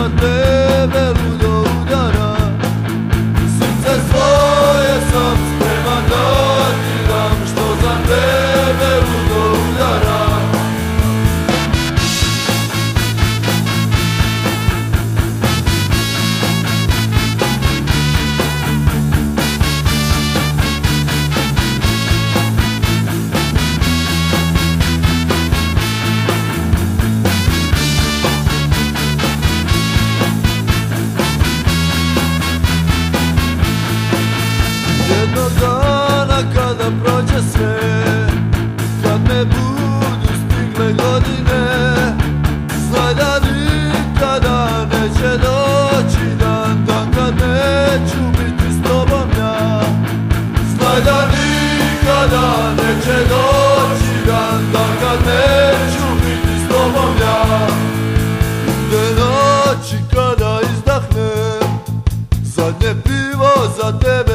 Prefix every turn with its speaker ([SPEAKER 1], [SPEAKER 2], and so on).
[SPEAKER 1] za tebe ludo udara. Srce svoje sam spreman da ti dam, što za tebe ludo udara. Jednog dana kada prođe sve, kad me budu stigle godine, znaj da nikada neće doći dan, dan kad neću biti s tobom ja. Znaj da nikada neće doći dan, dan kad neću biti s tobom ja. Te noći kada izdahnem, zadnje pivo za tebe